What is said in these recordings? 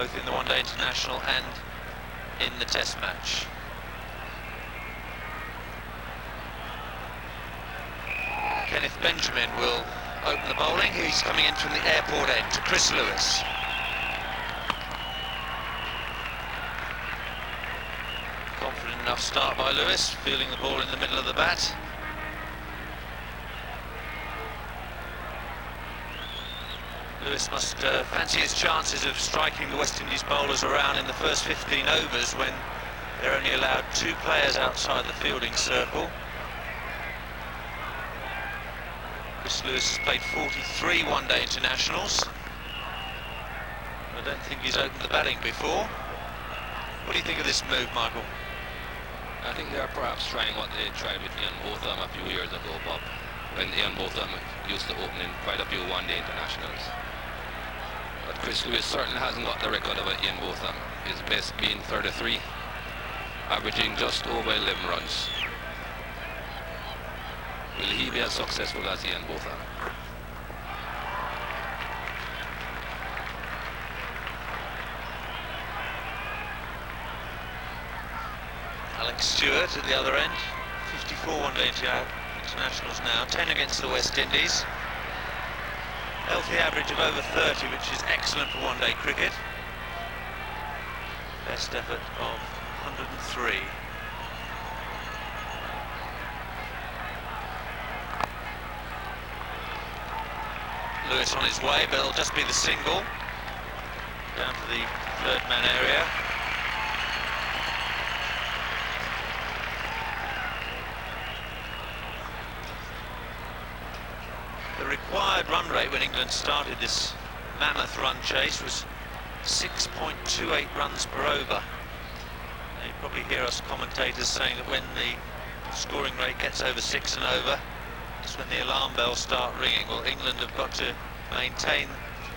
both in the one-day international and in the test match. Kenneth Benjamin will open the bowling. He's coming in from the airport end to Chris Lewis. Confident enough start by Lewis, feeling the ball in the middle of the bat. Lewis must fancy his chances of striking the West Indies bowlers around in the first 15 overs when they're only allowed 2 players outside the fielding circle. Chris Lewis has played 43 one-day internationals. I don't think he's opened the batting before. What do you think of this move, Michael? I think they are perhaps trying what they tried with Ian Botham a few years ago, Bob, when Ian Botham used to open in quite a few one-day internationals. But Chris Lewis certainly hasn't got the record of Ian Botham. His best being 33, averaging just over 11 runs. Will he be as successful as Ian Botham? Alex Stewart at the other end, 54 one-day internationals now, 10 against the West Indies. Healthy average of over 30, which is excellent for one-day cricket. Best effort of 103. Lewis on his way, but it'll just be the single. Down to the third man area. The required run rate when England started this mammoth run chase was 6.28 runs per over. Now you probably hear us commentators saying that when the scoring rate gets over 6 and over, that's when the alarm bells start ringing. Well, England have got to maintain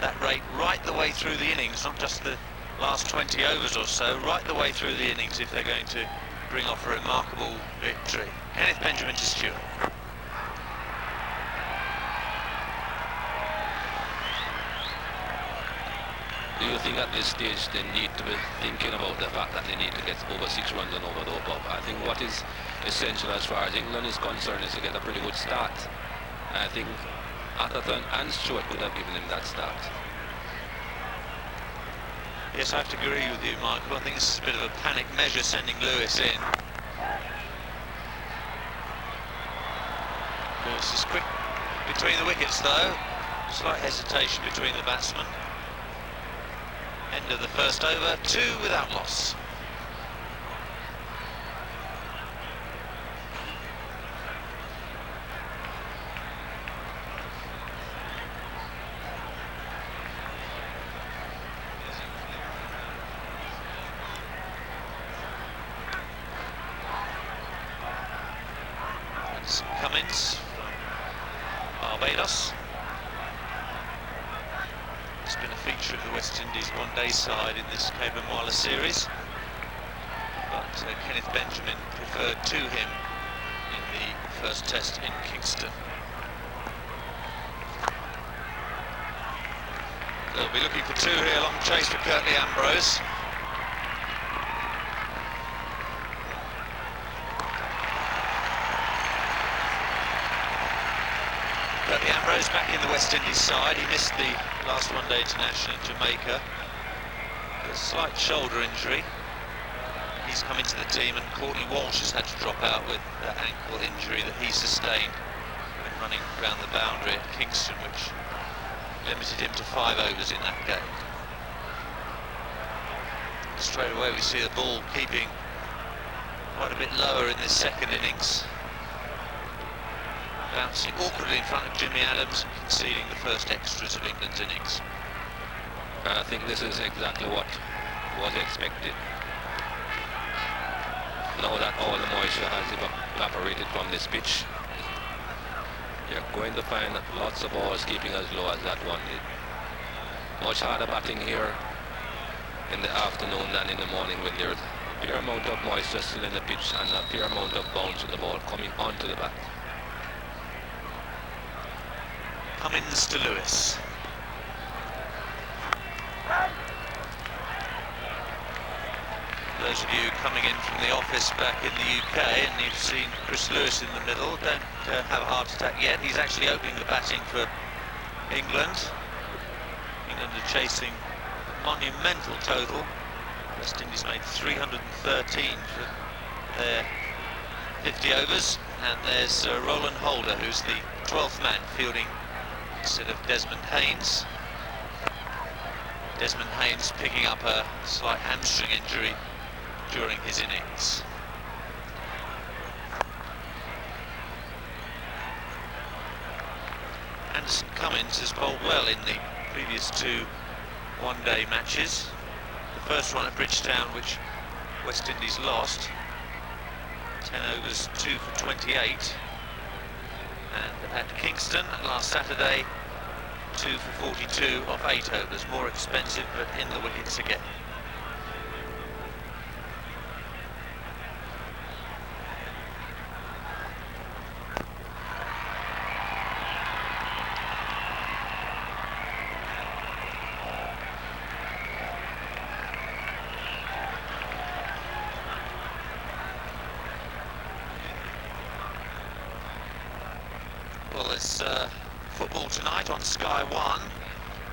that rate right the way through the innings, not just the last 20 overs or so, right the way through the innings if they're going to bring off a remarkable victory. Kenneth Benjamin to Stewart. Do you think at this stage they need to be thinking about the fact that they need to get over 6 runs and over, though, Bob? I think what is essential as far as England is concerned is to get a pretty good start. I think Atherton and Stewart could have given him that start. Yes, I have to agree with you, Michael. I think this is a bit of a panic measure sending Lewis in. Lewis is quick between the wickets, though. Slight hesitation between the batsmen. End of the first over, 2 without loss. That's Cummins from Barbados. It's been a feature of the West Indies one-day side in this Cape Mwala series, but Kenneth Benjamin preferred to him in the first test in Kingston. They'll be looking for 2 here, long chase for Curtly Ambrose. Curtly Ambrose back in the West Indies side. He missed the last one-day international in Jamaica. A slight shoulder injury. He's come into the team, and Courtney Walsh has had to drop out with that ankle injury that he sustained when running around the boundary at Kingston, which limited him to 5 overs in that game. Straight away we see the ball keeping quite a bit lower in this second innings. Bouncing awkwardly in front of Jimmy Adams and conceding the first extras of England's innings. I think this is exactly what was expected. Now that all the moisture has evaporated from this pitch, you're going to find lots of balls keeping as low as that one did. Much harder batting here in the afternoon than in the morning when there's a fair amount of moisture still in the pitch and a fair amount of bounce of the ball coming onto the bat. Cummins to Lewis. those of you coming in from the office back in the UK and you've seen Chris Lewis in the middle, don't have a heart attack yet. He's actually opening the batting for England. England are chasing a monumental total. West Indies made 313 for their 50 overs, and there's Roland Holder, who's the 12th man fielding instead of Desmond Haynes. Desmond Haynes picking up a slight hamstring injury during his innings. Anderson Cummins has bowled well in the previous two one-day matches. The first one at Bridgetown, which West Indies lost, 10 overs, 2 for 28. And at Kingston last Saturday, 2 for 42 off 8 overs. More expensive, but in the wickets again. Well, it's football tonight on Sky 1,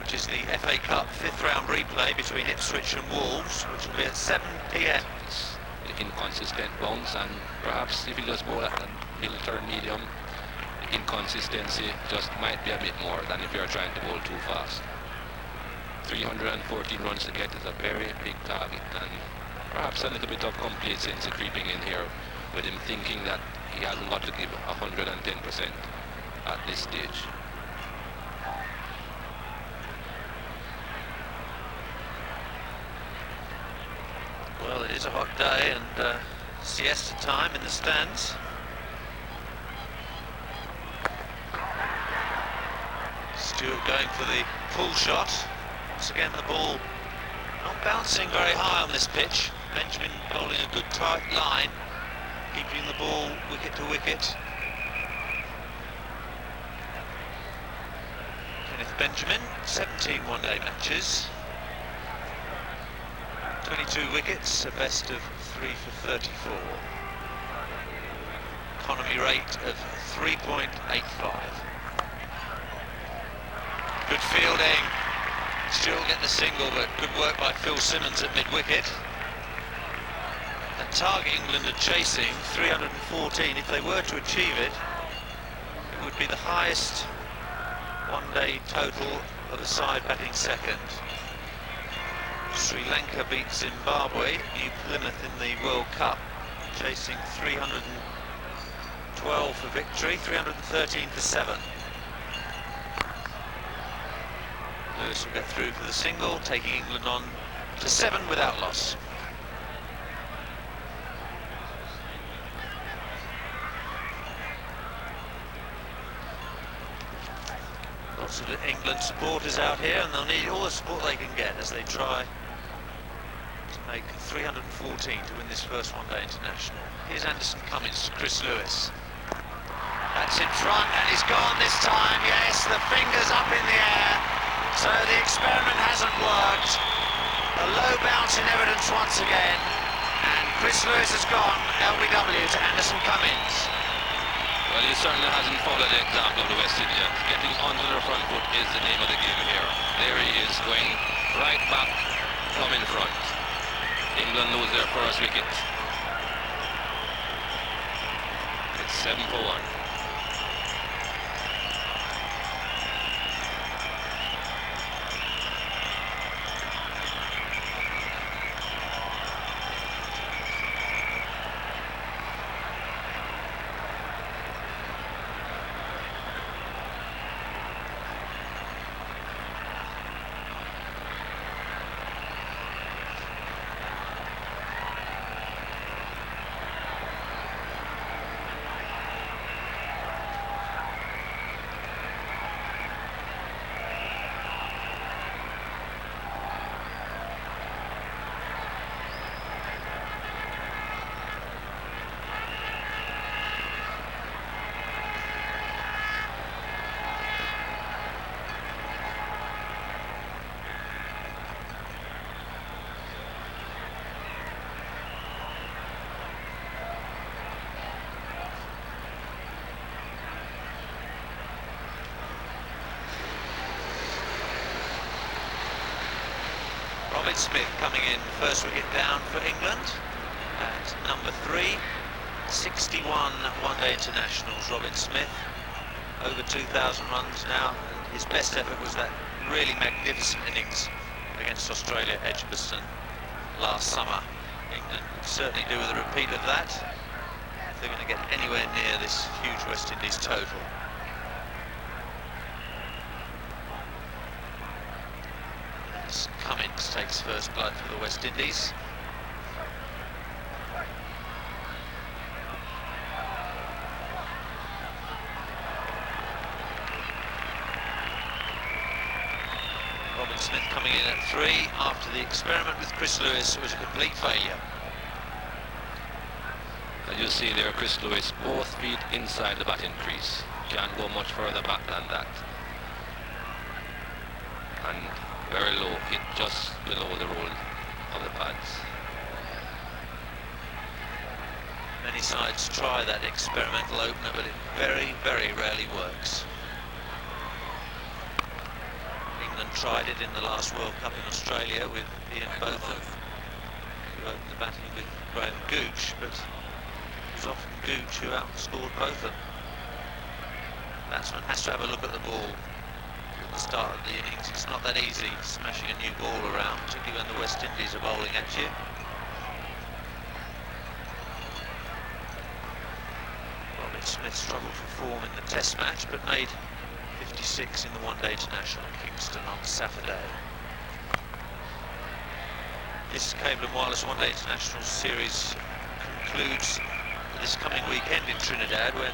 which is the FA Cup 5th round replay between Ipswich and Wolves, which will be at 7 PM. It's inconsistent bounce, and perhaps if you just bowl at a middle turn medium, the inconsistency just might be a bit more than if you're trying to bowl too fast. 314 runs to get is a very big target, and perhaps a little bit of complacency creeping in here with him thinking that he hasn't got to give 110% at this stage. Well, it is a hot day and siesta time in the stands. Stewart going for the pull shot. Once again, the ball not bouncing very high on this pitch. Benjamin bowling a good tight line, keeping the ball wicket to wicket. Kenneth Benjamin, 17 one-day matches, 22 wickets, a best of 3 for 34. Economy rate of 3.85. Good fielding. Stewart get the single, but good work by Phil Simmons at mid-wicket. The target England are chasing, 314. If they were to achieve it, it would be the highest one-day total of a side batting second. Sri Lanka beat Zimbabwe, New Plymouth in the World Cup, chasing 312 for victory, 313 for 7. Lewis will get through for the single, taking England on to 7 without loss. Lots of England supporters out here, and they'll need all the support they can get as they try to make 314 to win this first one-day international. Here's Anderson Cummins to Chris Lewis. That's in front, and he's gone this time. Yes, the fingers up in the air. So the experiment hasn't worked. A low bounce in evidence once again, and Chris Lewis has gone LBW to Anderson Cummins. Well, he certainly hasn't followed the example of the West Indians. Getting onto the front foot is the name of the game here. There he is, going right back from in front. England lose their first wicket. It's 7 for 1. Robin Smith coming in, first wicket down for England at number 3. 61 one-day internationals, Robin Smith. Over 2,000 runs now, and his best effort was that really magnificent innings against Australia at Edgbaston last summer. England could certainly do with a repeat of that if they're going to get anywhere near this huge West Indies total. As Cummins takes first blood for the West Indies. Robin Smith coming in at 3 after the experiment with Chris Lewis was a complete failure. As you see there, Chris Lewis, both feet inside the batting crease. Can't go much further back than that. And very low, hit just below the roll of the pads. Many sides try that experimental opener, but it very, very rarely works. England tried it in the last World Cup in Australia with Ian Botham, who opened the batting with Graham Gooch, but it was often Gooch who outscored Botham. Batsman has to have a look at the ball at the start of the innings. It's not that easy smashing a new ball around, particularly when the West Indies are bowling at you. Robin Smith struggled for form in the Test match, but made 56 in the one-day international in Kingston on Saturday. This Cable and Wireless one-day international series concludes this coming weekend in Trinidad, when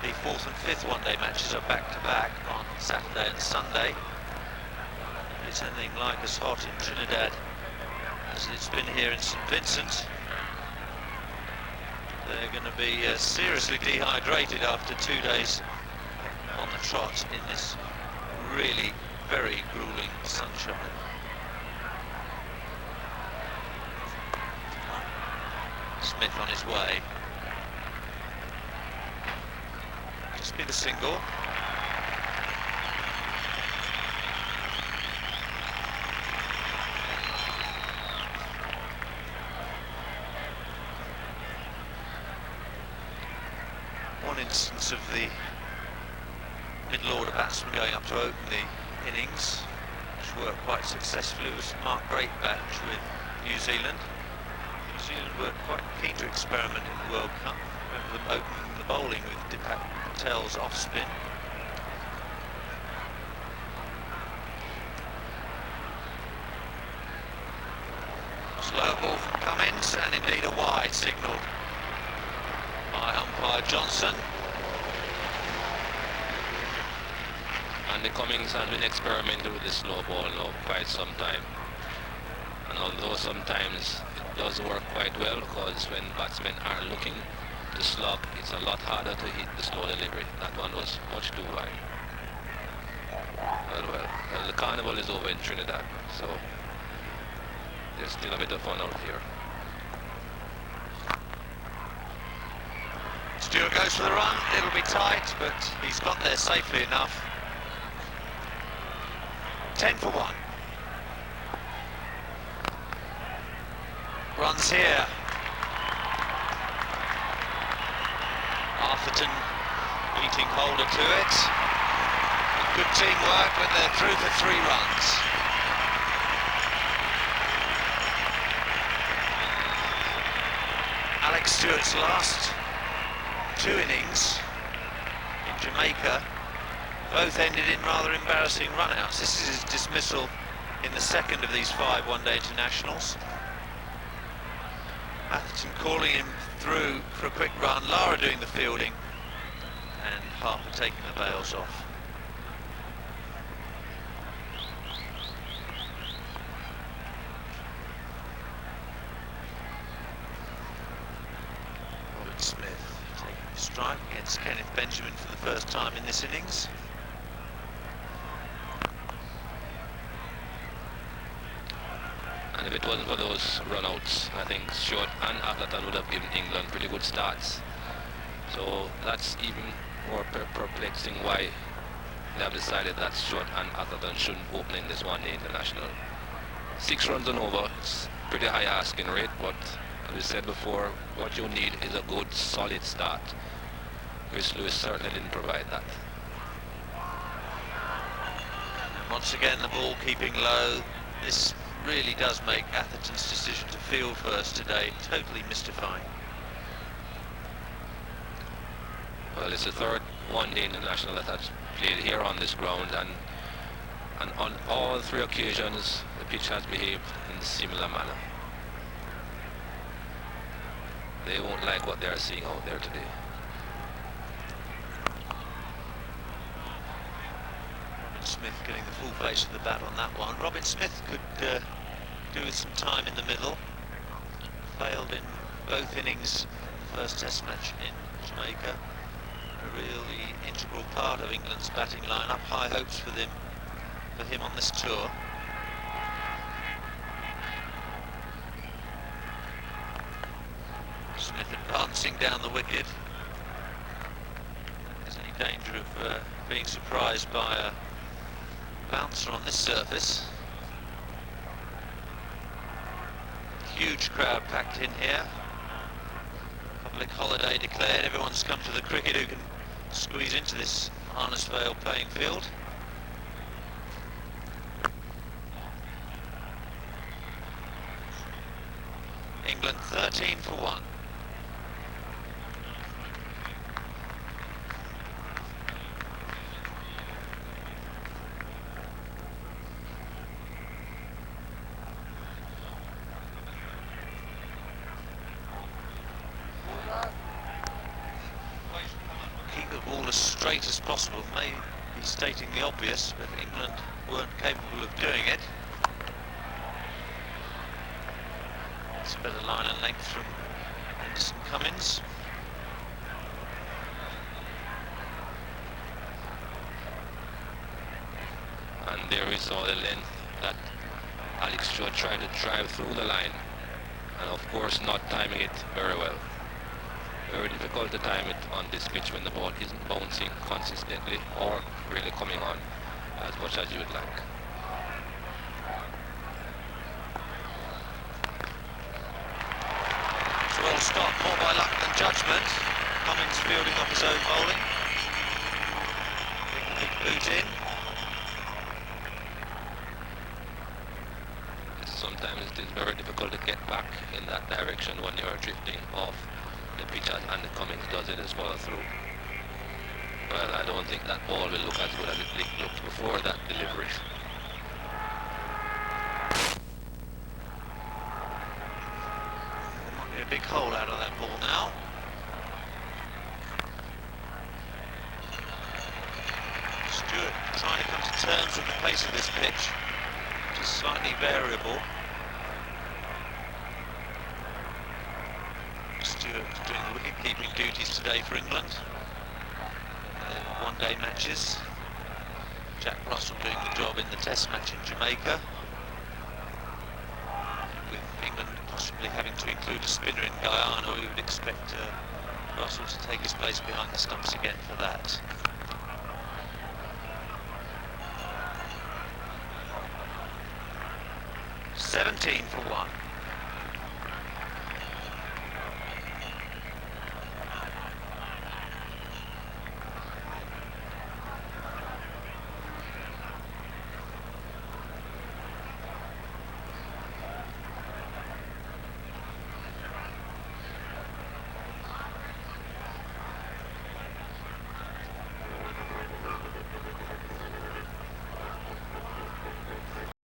the 4th and 5th one-day matches are back-to-back on Saturday and Sunday. It's anything like as hot in Trinidad as it's been here in St Vincent. They're going to be seriously dehydrated after 2 days on the trot in this really very grueling sunshine. Smith on his way. Just be the single. One instance of the middle order batsman going up to open the innings, which worked quite successfully, was Mark Greatbatch with New Zealand. New Zealand were quite keen to experiment in the World Cup. Remember them opening the bowling with Dipak Patel's off spin. Slow ball from Cummins, and indeed a wide signalled by umpire Johnson. And the Cummins has been experimenting with the slow ball now quite some time. And although sometimes it does work quite well, because when batsmen are looking to slog, it's a lot harder to hit the slow delivery. That one was much too wide. Well, the carnival is over in Trinidad, so there's still a bit of fun out here. Stewart goes for the run. It'll be tight, but he's got there safely enough. 10 for 1. Runs here. Arthurton beating Holder to it. Good teamwork, but they're through for 3 runs. Alex Stewart's last 2 innings in Jamaica both ended in rather embarrassing run-outs. This is his dismissal in the second of these 5 one-day internationals. Atherton calling him through for a quick run, Lara doing the fielding, and Harper taking the bails off. Robin Smith taking a strike against Kenneth Benjamin for the first time in this innings. And if it wasn't for those run-outs, I think Stewart and Atherton would have given England pretty good starts. So that's even more perplexing why they have decided that Stewart and Atherton shouldn't open in this one-day international. 6 runs and over. It's pretty high asking rate, but as we said before, what you need is a good solid start. Chris Lewis certainly didn't provide that. Once again, the ball keeping low. This really does make Atherton's decision to field first today totally mystifying. Well, it's the third one-day international that has played here on this ground, and on all 3 occasions the pitch has behaved in a similar manner. They won't like what they're seeing out there today. Robin Smith getting the full face of the bat on that one. Robin Smith could do with some time in the middle. Failed in both innings the first test match in Jamaica. A really integral part of England's batting lineup. High hopes for him on this tour. Smith advancing down the wicket. Is any danger of being surprised by a bouncer on this surface? Huge crowd packed in here. Public holiday declared. Everyone's come to the cricket who can squeeze into this Arnesvale playing field. England 13 for 1. Keep the ball as straight as possible. May be stating the obvious, but England weren't capable of doing it. It's a better line and length from Anderson Cummins. And there we saw the length that Alex Stewart tried to drive through the line, and of course not timing it very well. Very difficult to time it on this pitch when the ball isn't bouncing consistently or really coming on as much as you would like. Well, start more by luck than judgment. Cummins fielding off his own bowling. Big boot in. Sometimes it is very difficult to get back in that direction when you're drifting off the pitch, and the Cummins does it as follow through. Well, I don't think that ball will look as good as it looked before that delivery. A big hole out of that ball now. Stewart trying to come to terms with the pace of this pitch, which is slightly variable. Stewart doing the wicket-keeping duties today for England. One-day matches. Jack Russell doing the job in the test match in Jamaica. England possibly having to include a spinner in Guyana, we would expect Russell to take his place behind the stumps again for that. "17 for 1.